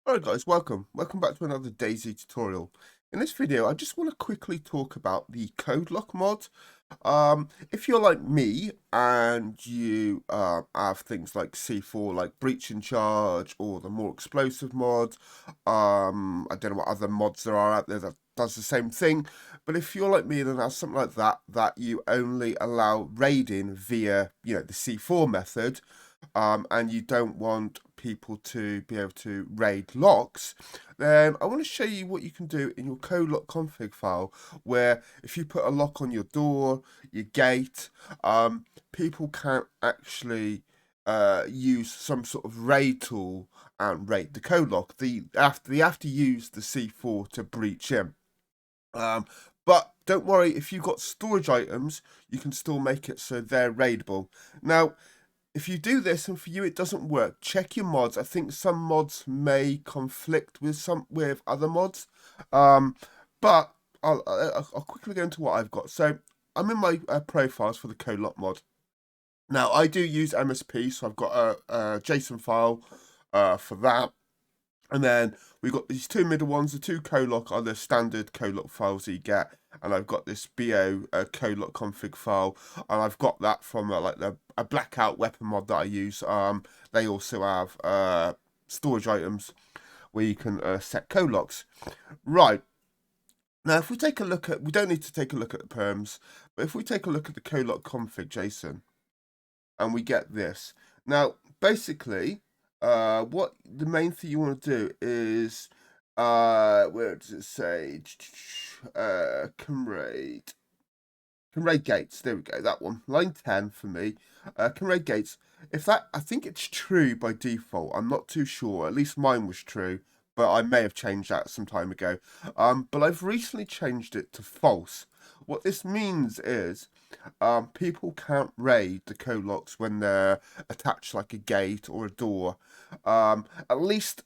Alright guys, welcome back to another Dayz tutorial. In this video, I just want to quickly talk about the code lock mod. If you're like me and you have things like C4, like breach in charge, or the more explosive mod, I don't know what other mods there are out there that does the same thing, but if you're like me then have something like that you only allow raiding via, the C4 method, and you don't want people to be able to raid locks, then I want to show you what you can do in your code lock config file, where if you put a lock on your door, your gate, people can't actually use some sort of raid tool and raid the code lock. They have to use the C4 to breach in. But don't worry, if you've got storage items, you can still make it so they're raidable. Now, if you do this and for you it doesn't work, check your mods. I think some mods may conflict with other mods, but I'll quickly go into what I've got. So I'm in my profiles for the Colot mod. Now I do use MSP, so I've got a JSON file for that. And then we've got these two middle ones. The two coloc are the standard coloc files that you get. And I've got this BO coloc config file. And I've got that from a blackout weapon mod that I use. They also have storage items where you can set colocs. Right. Now, if we take a look at, we don't need to take a look at the perms, but if we take a look at the coloc config JSON, and we get this. Now, basically, what the main thing you want to do is, where does it say? Can raid gates. There we go, that one. Line 10 for me. Can raid gates. I think it's true by default. I'm not too sure. At least mine was true, but I may have changed that some time ago. But I've recently changed it to false. What this means is, people can't raid the colocs when they're attached like a gate or a door. At least,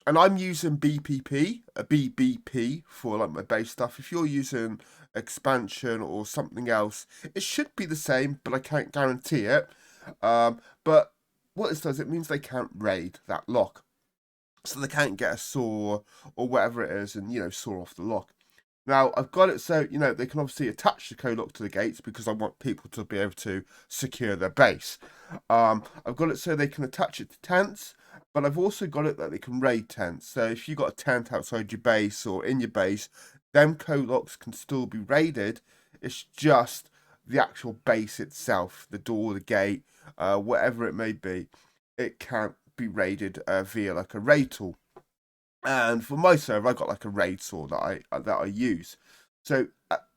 and I'm using BBP for like my base stuff. If you're using expansion or something else, it should be the same, but I can't guarantee it. But what this does, it means they can't raid that lock. So they can't get a saw or whatever it is and, saw off the lock. Now, I've got it so, they can obviously attach the coloc to the gates because I want people to be able to secure their base. I've got it so they can attach it to tents, but I've also got it that they can raid tents. So if you've got a tent outside your base or in your base, them colocs can still be raided. It's just the actual base itself, the door, the gate, whatever it may be, it can't be raided via like a raid tool. And for my server, I got like a raid saw that I use. So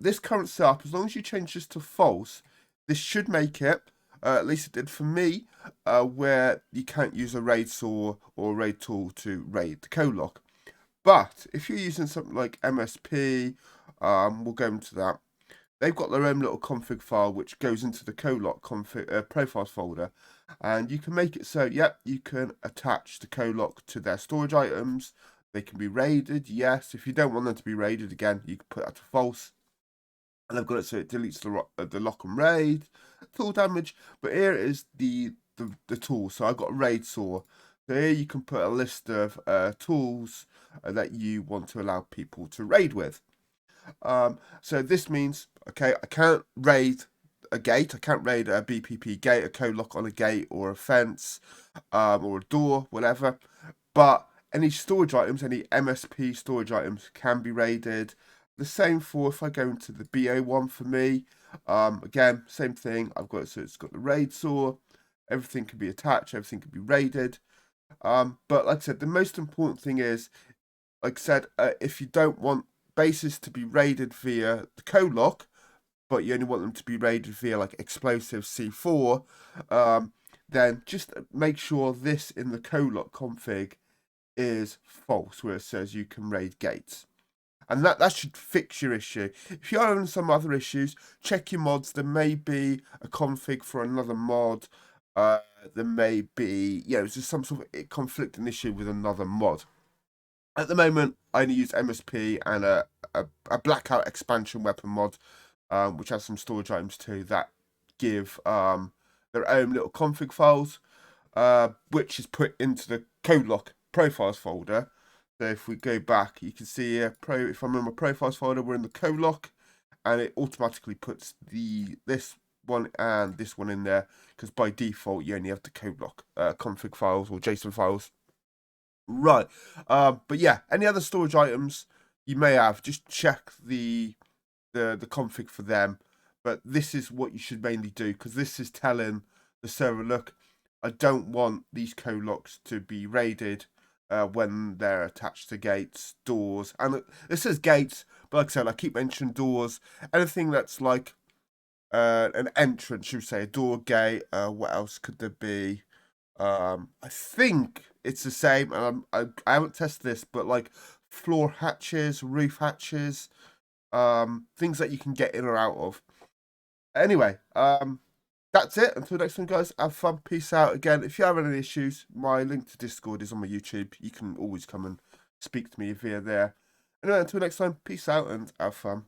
this current setup, as long as you change this to false, this should make it, at least it did for me, where you can't use a raid saw or a raid tool to raid the coloc. But if you're using something like MSP, we'll go into that. They've got their own little config file which goes into the coloc config profiles folder, and you can make it so, yep, you can attach the coloc to their storage items. They can be raided, yes. If you don't want them to be raided, again, you can put that to false. And I've got it so it deletes the lock and raid tool damage. But here is the tool. So I've got a raid saw. So here you can put a list of tools that you want to allow people to raid with. So this means, okay, I can't raid a gate. I can't raid a BPP gate, a coloc on a gate or a fence, or a door, whatever. But any storage items, any MSP storage items can be raided. The same for if I go into the BO one for me. Again, same thing. I've got it so it's got the raid saw. Everything can be attached. Everything can be raided. But like I said, the most important thing is, like I said, if you don't want bases to be raided via the coloc, but you only want them to be raided via like explosive C4, then just make sure this in the coloc config is false, where it says you can raid gates. And that should fix your issue. If you're having some other issues, check your mods. There may be a config for another mod. There may be, just some sort of conflicting issue with another mod. At the moment, I only use MSP and a blackout expansion weapon mod, which has some storage items too that give their own little config files, which is put into the coloc profiles folder. So if we go back, you can see here, if I'm in my profiles folder, we're in the co-lock, and it automatically puts this one and this one in there, because by default you only have the co-lock config files or JSON files. Right. But yeah, any other storage items you may have, just check the config for them. But this is what you should mainly do, because this is telling the server, look, I don't want these co-locks to be raided when they're attached to gates, doors, and this says gates, but like I said, I keep mentioning doors. Anything that's like an entrance, should we say, a door, gate. What else could there be? I think it's the same. I haven't tested this, but like floor hatches, roof hatches, things that you can get in or out of. Anyway, that's it. Until next time, guys, have fun. Peace out. Again, if you have any issues, my link to Discord is on my YouTube. You can always come and speak to me via there. Anyway, until next time, peace out and have fun.